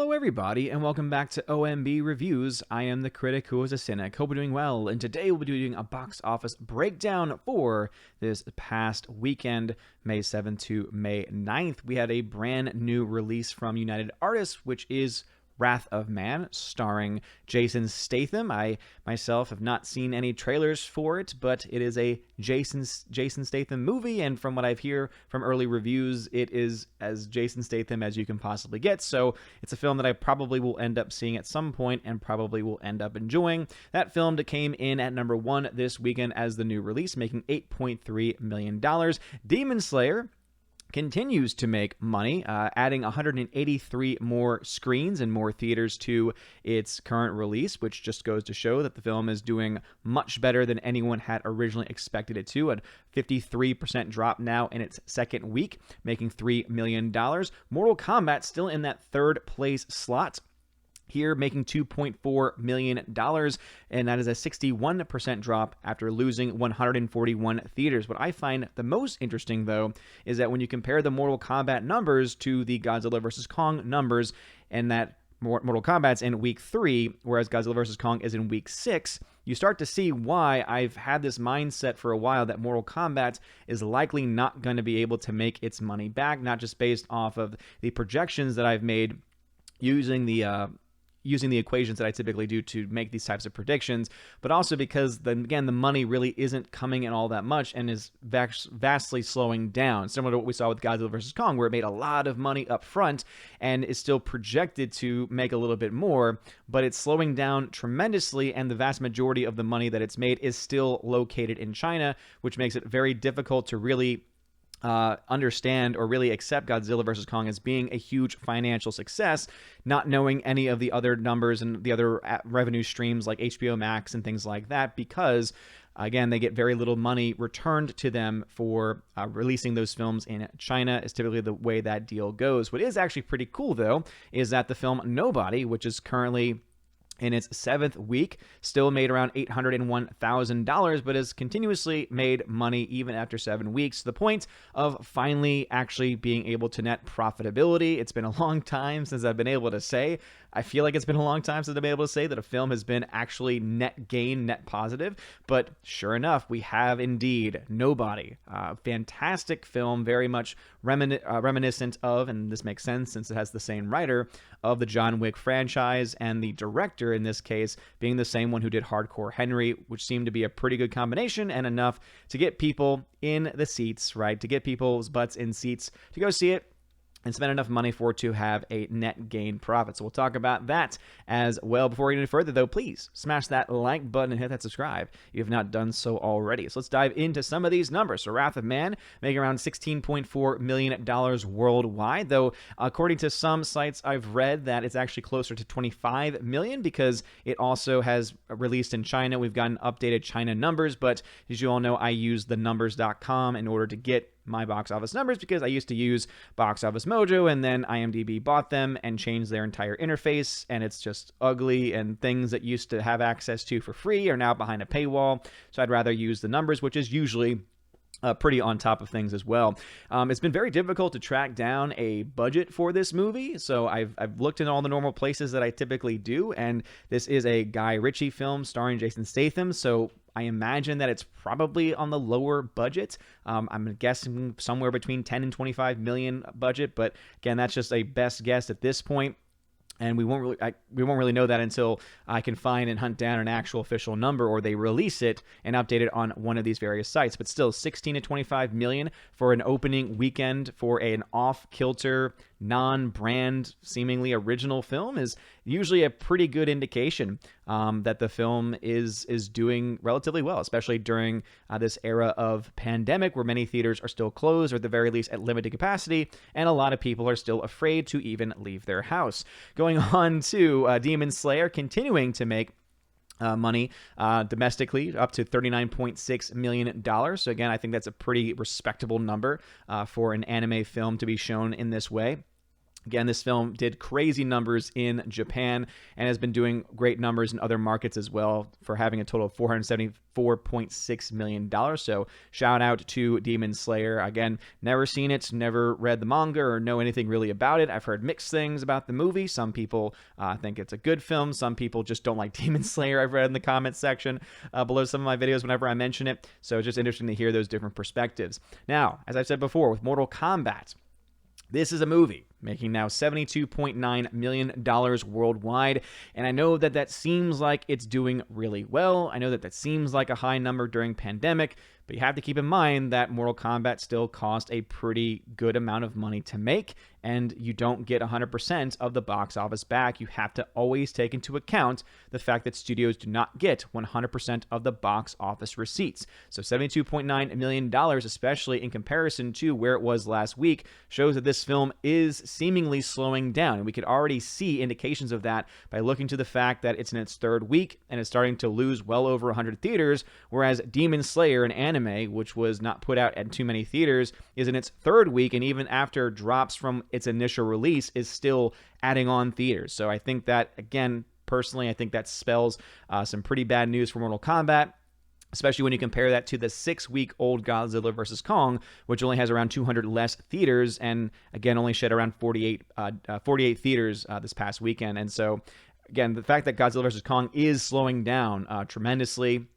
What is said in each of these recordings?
Hello everybody, and welcome back to OMB Reviews. I am the critic who is a cynic. Hope you're doing well, and today we'll be doing a box office breakdown for this past weekend, May 7th to May 9th. We had a brand new release from United Artists, which is Wrath of Man, starring Jason Statham. I myself have not seen any trailers for it, but it is a Jason Statham movie, and from what I've heard from early reviews, it is as Jason Statham as you can possibly get, so it's a film that I probably will end up seeing at some point and probably will end up enjoying. That film came in at number 1 this weekend as the new release, making $8.3 million. Demon Slayer continues to make money, adding 183 more screens and more theaters to its current release, which just goes to show that the film is doing much better than anyone had originally expected it to. A 53% drop now in its second week, making $3 million. Mortal Kombat still in that third place slot here, making $2.4 million, and that is a 61% drop after losing 141 theaters. What I find the most interesting, though, is that when you compare the Mortal Kombat numbers to the Godzilla vs. Kong numbers, and that Mortal Kombat's in week 3, whereas Godzilla vs. Kong is in week 6, you start to see why I've had this mindset for a while that Mortal Kombat is likely not going to be able to make its money back, not just based off of the projections that I've made using the equations that I typically do to make these types of predictions, but also because, the money really isn't coming in all that much and is vastly slowing down, similar to what we saw with Godzilla vs. Kong, where it made a lot of money up front and is still projected to make a little bit more, but it's slowing down tremendously, and the vast majority of the money that it's made is still located in China, which makes it very difficult to really understand or really accept Godzilla vs. Kong as being a huge financial success, not knowing any of the other numbers and the other revenue streams like HBO Max and things like that, because again, they get very little money returned to them for releasing those films in China, is typically the way that deal goes. What is actually pretty cool, though, is that the film Nobody, which is currently in its 7th week, still made around $801,000, but has continuously made money even after 7 weeks, to the point of finally actually being able to net profitability. It's been a long time since I've been able to say, I feel like it's been a long time since I've been able to say that a film has been actually net gain, net positive, but sure enough, we have indeed Nobody. Fantastic film, very much reminiscent of, and this makes sense since it has the same writer, of the John Wick franchise, and the director in this case being the same one who did Hardcore Henry, which seemed to be a pretty good combination and enough to get people in the seats, right? To get people's butts in seats to go see it and spend enough money for it to have a net gain profit. So we'll talk about that as well. Before we get any further, though, please smash that like button and hit that subscribe if you have not done so already. So let's dive into some of these numbers. So Wrath of Man making around $16.4 million worldwide, though according to some sites I've read that it's actually closer to $25 million because it also has released in China. We've gotten updated China numbers, but as you all know, I use the numbers.com in order to get my box office numbers, because I used to use Box Office Mojo, and then IMDb bought them and changed their entire interface, and it's just ugly, and things that used to have access to for free are now behind a paywall. So I'd rather use the numbers, which is usually pretty on top of things as well. It's been very difficult to track down a budget for this movie, so I've looked in all the normal places that I typically do, and this is a Guy Ritchie film starring Jason Statham, so I imagine that it's probably on the lower budget. I'm guessing somewhere between 10 and 25 million budget, but again, that's just a best guess at this point. And we won't really know that until I can find and hunt down an actual official number, or they release it and update it on one of these various sites. But still, 16 to 25 million for an opening weekend for an off-kilter, non-brand, seemingly original film is usually a pretty good indication that the film is doing relatively well, especially during this era of pandemic where many theaters are still closed, or at the very least at limited capacity, and a lot of people are still afraid to even leave their house. Going on to Demon Slayer, continuing to make money domestically, up to $39.6 million. So again, I think that's a pretty respectable number for an anime film to be shown in this way. Again, this film did crazy numbers in Japan and has been doing great numbers in other markets as well, for having a total of $474.6 million. So shout out to Demon Slayer. Again, never seen it, never read the manga or know anything really about it. I've heard mixed things about the movie. Some people think it's a good film. Some people just don't like Demon Slayer. I've read in the comments section below some of my videos whenever I mention it. So it's just interesting to hear those different perspectives. Now, as I've said before, with Mortal Kombat, this is a movie making now $72.9 million worldwide. And I know that that seems like it's doing really well. I know that that seems like a high number during pandemic, but you have to keep in mind that Mortal Kombat still cost a pretty good amount of money to make, and you don't get 100% of the box office back. You have to always take into account the fact that studios do not get 100% of the box office receipts. So $72.9 million, especially in comparison to where it was last week, shows that this film is seemingly slowing down. And we could already see indications of that by looking to the fact that it's in its third week and it's starting to lose well over 100 theaters, whereas Demon Slayer, an anime, which was not put out at too many theaters, is in its third week, and even after drops from its initial release is still adding on theaters. So I think that, again, personally, I think that spells some pretty bad news for Mortal Kombat, especially when you compare that to the 6-week-old Godzilla vs. Kong, which only has around 200 less theaters, and again, only shed around 48 theaters this past weekend. And so, again, the fact that Godzilla vs. Kong is slowing down tremendously,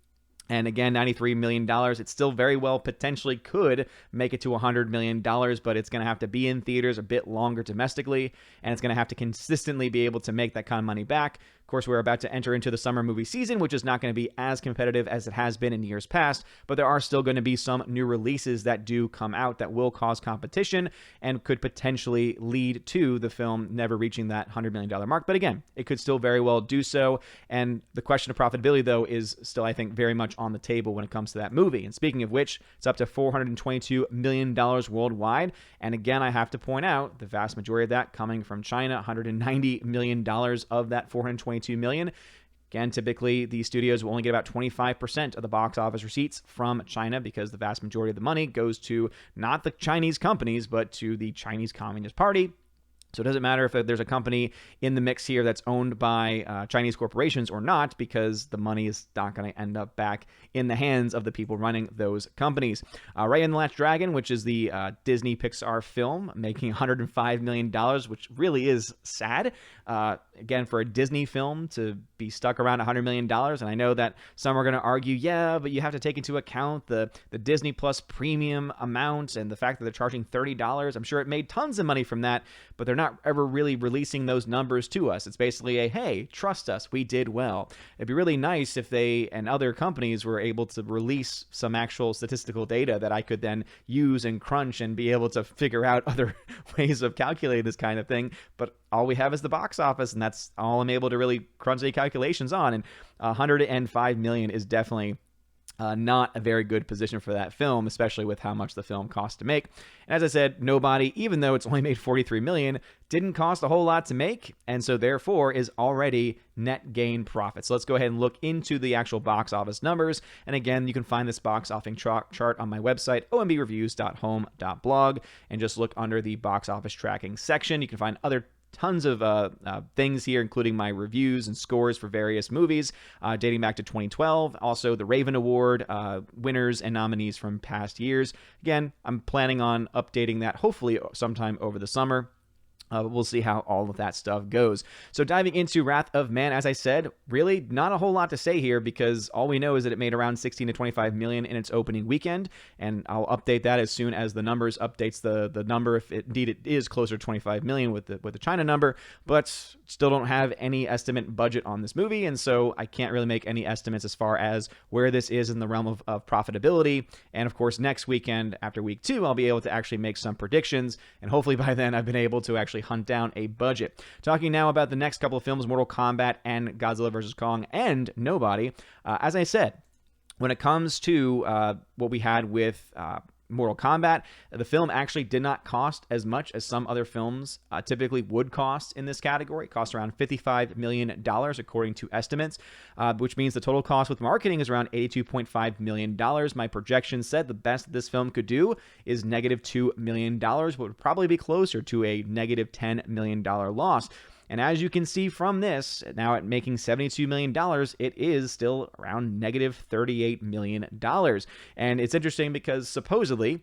and again, $93 million, it still very well potentially could make it to $100 million, but it's going to have to be in theaters a bit longer domestically, and it's going to have to consistently be able to make that kind of money back. Of course, we're about to enter into the summer movie season, which is not going to be as competitive as it has been in years past, but there are still going to be some new releases that do come out that will cause competition and could potentially lead to the film never reaching that $100 million mark. But again, it could still very well do so, and the question of profitability, though, is still, I think, very much on the table when it comes to that movie. And speaking of which, it's up to $422 million worldwide, and again, I have to point out the vast majority of that coming from China, $190 million of that $422 million. Again, typically these studios will only get about 25% of the box office receipts from China, because the vast majority of the money goes to not the Chinese companies, but to the Chinese Communist Party. So it doesn't matter if there's a company in the mix here that's owned by Chinese corporations or not, because the money is not going to end up back in the hands of the people running those companies. Raya and the Last Dragon, which is the Disney Pixar film, making $105 million, which really is sad. Again, for a Disney film to be stuck around $100 million. And I know that some are going to argue, yeah, but you have to take into account the Disney Plus premium amount and the fact that they're charging $30. I'm sure it made tons of money from that, but they're not ever really releasing those numbers to us. It's basically a, hey, trust us, we did well. It'd be really nice if they and other companies were able to release some actual statistical data that I could then use and crunch and be able to figure out other ways of calculating this kind of thing. But all we have is the box office, and that's all I'm able to really crunch the calculations on. And $105 million is definitely not a very good position for that film, especially with how much the film cost to make. And as I said, Nobody, even though it's only made $43 million, didn't cost a whole lot to make, and so therefore is already net gain profit. So let's go ahead and look into the actual box office numbers. And again, you can find this box office chart on my website, ombreviews.home.blog, and just look under the box office tracking section. You can find other tons of things here, including my reviews and scores for various movies dating back to 2012. Also, the Raven Award winners and nominees from past years. Again, I'm planning on updating that hopefully sometime over the summer. We'll see how all of that stuff goes. So diving into Wrath of Man, as I said, really not a whole lot to say here, because all we know is that it made around 16 to 25 million in its opening weekend, and I'll update that as soon as the numbers updates the number, if indeed it is closer to 25 million with the China number, but still don't have any estimate budget on this movie, and so I can't really make any estimates as far as where this is in the realm of profitability. And of course, next weekend, after week 2, I'll be able to actually make some predictions, and hopefully by then I've been able to actually hunt down a budget. Talking now about the next couple of films, Mortal Kombat and Godzilla vs. Kong and Nobody. As I said, when it comes to what we had with Mortal Kombat. The film actually did not cost as much as some other films typically would cost in this category. It cost around $55 million according to estimates, which means the total cost with marketing is around $82.5 million. My projections said the best this film could do is negative $2 million, what would probably be closer to a negative $10 million loss. And as you can see from this, now at making $72 million, it is still around negative $38 million. And it's interesting because supposedly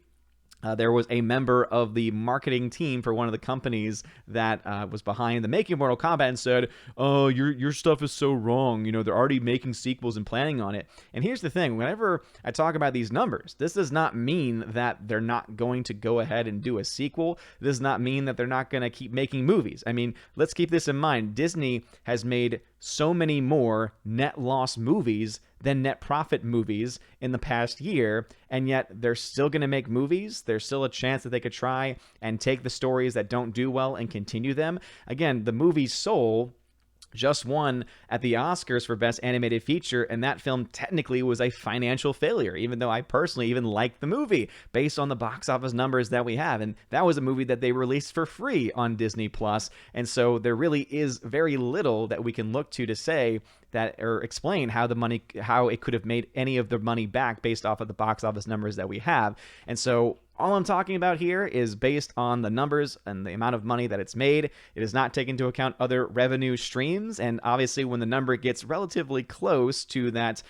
there was a member of the marketing team for one of the companies that was behind the making of Mortal Kombat and said, oh, your stuff is so wrong. You know, they're already making sequels and planning on it. And here's the thing. Whenever I talk about these numbers, this does not mean that they're not going to go ahead and do a sequel. This does not mean that they're not going to keep making movies. I mean, let's keep this in mind. Disney has made so many more net loss movies than net profit movies in the past year, and yet they're still going to make movies. There's still a chance that they could try and take the stories that don't do well and continue them. Again, the movie Soul just won at the Oscars for Best Animated Feature, and that film technically was a financial failure, even though I personally even liked the movie based on the box office numbers that we have. And that was a movie that they released for free on Disney Plus. And so there really is very little that we can look to say that or explain how it could have made any of the money back based off of the box office numbers that we have. And so all I'm talking about here is based on the numbers and the amount of money that it's made. It does not take into account other revenue streams. And obviously, when the number gets relatively close to that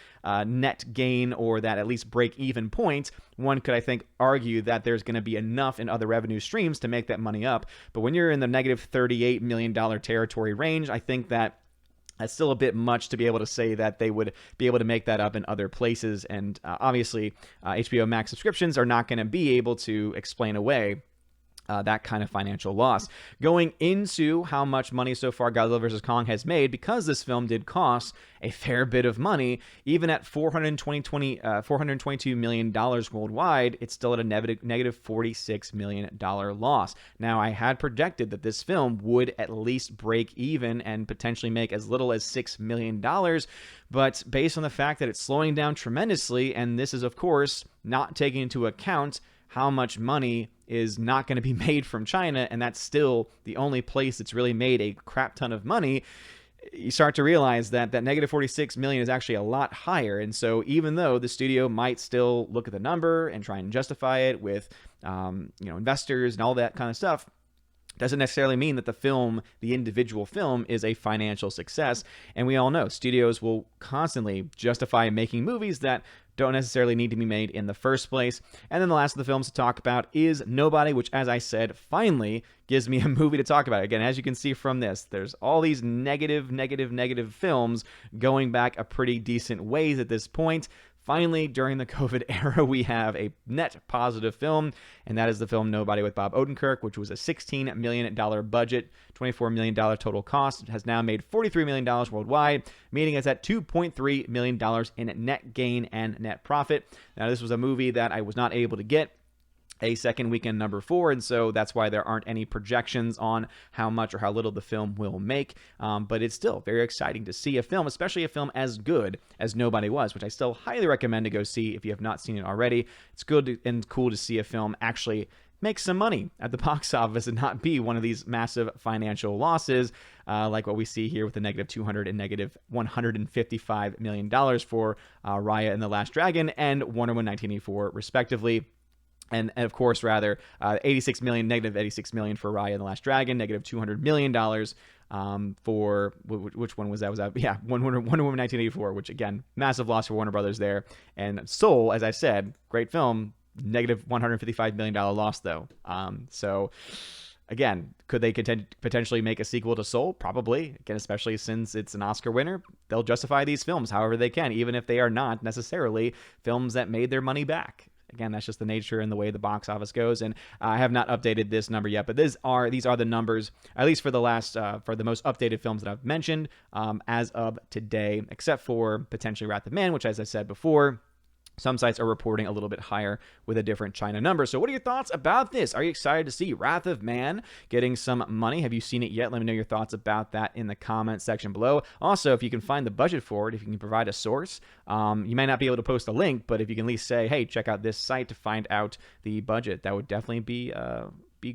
net gain or that at least break-even point, one could, I think, argue that there's going to be enough in other revenue streams to make that money up. But when you're in the negative $38 million territory range, I think that that's still a bit much to be able to say that they would be able to make that up in other places. And obviously, HBO Max subscriptions are not going to be able to explain away that kind of financial loss. Going into how much money so far Godzilla vs. Kong has made, because this film did cost a fair bit of money, even at $422 million worldwide, it's still at a negative $46 million loss. Now, I had projected that this film would at least break even and potentially make as little as $6 million, but based on the fact that it's slowing down tremendously, and this is, of course, not taking into account how much money is not going to be made from China, and that's still the only place that's really made a crap ton of money, you start to realize that that negative 46 million is actually a lot higher. And so even though the studio might still look at the number and try and justify it with investors and all that kind of stuff, doesn't necessarily mean that the individual film, is a financial success. And we all know studios will constantly justify making movies that don't necessarily need to be made in the first place. And then the last of the films to talk about is Nobody, which, as I said, finally gives me a movie to talk about. Again, as you can see from this, there's all these negative films going back a pretty decent ways at this point. Finally, during the COVID era, we have a net positive film, and that is the film Nobody with Bob Odenkirk, which was a $16 million budget, $24 million total cost. It has now made $43 million worldwide, meaning it's at $2.3 million in net gain and net profit. Now, this was a movie that I was not able to get a second weekend number 4, and so that's why there aren't any projections on how much or how little the film will make, but it's still very exciting to see a film, especially a film as good as Nobody was, which I still highly recommend to go see if you have not seen it already. It's good and cool to see a film actually make some money at the box office and not be one of these massive financial losses like what we see here with the negative 200 and negative $155 million for Raya and the Last Dragon and Wonder Woman 1984 respectively. And of course, rather, negative 86 million for Raya and the Last Dragon, negative $200 million for, which one was that? Wonder Woman 1984, which, again, massive loss for Warner Brothers there. And Soul, as I said, great film, negative $155 million loss, though. So, again, could they potentially make a sequel to Soul? Probably. Again, especially since it's an Oscar winner, they'll justify these films however they can, even if they are not necessarily films that made their money back. Again, that's just the nature and the way the box office goes. And I have not updated this number yet, but these are the numbers, at least for the most updated films that I've mentioned as of today, except for potentially Wrath of Man, which, as I said before, Some sites are reporting a little bit higher with a different China number. So what are your thoughts about this? Are you excited to see Wrath of Man getting some money? Have you seen it yet? Let me know your thoughts about that in the comment section below. Also, if you can find the budget for it, if you can provide a source, you may not be able to post a link, but if you can at least say, hey, check out this site to find out the budget, that would definitely be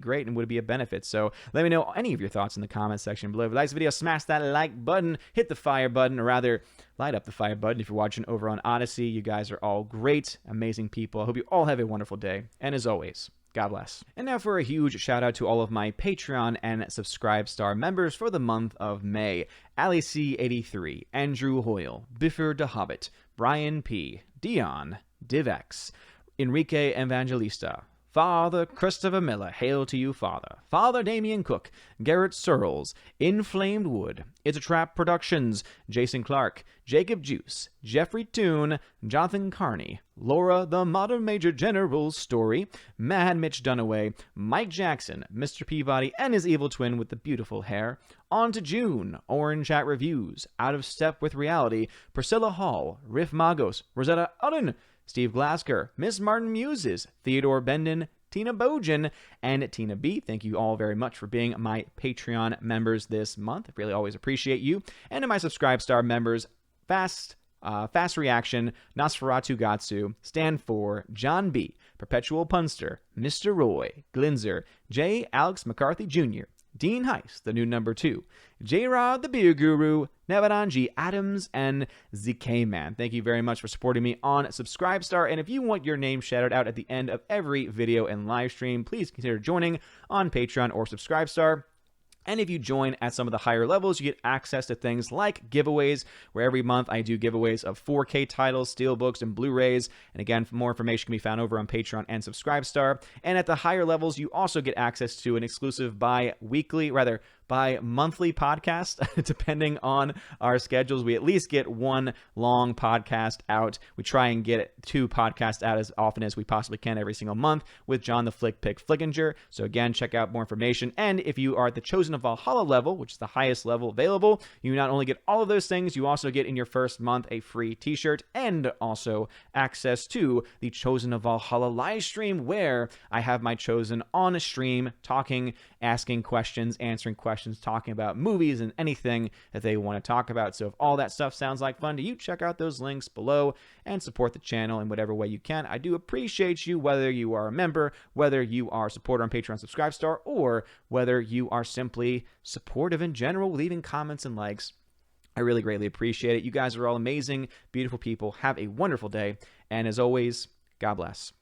great and would be a benefit. So let me know any of your thoughts in the comment section below. If you like this video, smash that like button, hit the fire button, or rather light up the fire button if you're watching over on Odyssey. You guys are all great, amazing people. I hope you all have a wonderful day, and as always, God bless. And now for a huge shout out to all of my Patreon and Subscribestar members for the month of May. Ali C83, Andrew Hoyle, Biffer the Hobbit, Brian P, Dion, Divex, Enrique Evangelista, Father Christopher Miller, hail to you, Father. Father Damian Cook, Garrett Searles, Inflamed Wood, It's a Trap Productions, Jason Clark, Jacob Juice, Jeffrey Toone, Jonathan Carney, Laura the Modern Major General's Story, Mad Mitch Dunaway, Mike Jackson, Mr. Peabody and his evil twin with the beautiful hair, On to June, Orange Chat Reviews, Out of Step with Reality, Priscilla Hall, Riff Magos, Rosetta Udden, Steve Glasker, Miss Martin Muses, Theodore Benden, Tina Bojan, and Tina B. Thank you all very much for being my Patreon members this month. I really always appreciate you. And to my Subscribestar members, Fast Reaction, Nosferatu Gatsu, Stand For, John B., Perpetual Punster, Mr. Roy, Glinzer, J. Alex McCarthy Jr., Dean Heist, the new number 2, J-Rod, the Beer Guru, Nevadanji Adams, and ZK-Man. Thank you very much for supporting me on Subscribestar, and if you want your name shouted out at the end of every video and live stream, please consider joining on Patreon or Subscribestar. And if you join at some of the higher levels, you get access to things like giveaways, where every month I do giveaways of 4K titles, steelbooks, and Blu-rays. And again, more information can be found over on Patreon and Subscribestar. And at the higher levels, you also get access to an exclusive bi-monthly podcast. Depending on our schedules, we at least get one long podcast out. We try and get 2 podcasts out as often as we possibly can every single month with John the Flick Pick Flickinger. So again, check out more information. And if you are at the Chosen of Valhalla level, which is the highest level available, you not only get all of those things, you also get in your first month a free t-shirt and also access to the Chosen of Valhalla live stream, where I have my Chosen on a stream talking, asking questions, answering questions, talking about movies and anything that they want to talk about. So if all that stuff sounds like fun to you, check out those links below and support the channel in whatever way you can. I do appreciate you, whether you are a member, whether you are a supporter on Patreon, Subscribestar, or whether you are simply supportive in general, leaving comments and likes. I really greatly appreciate it. You guys are all amazing, beautiful people. Have a wonderful day. And as always, God bless.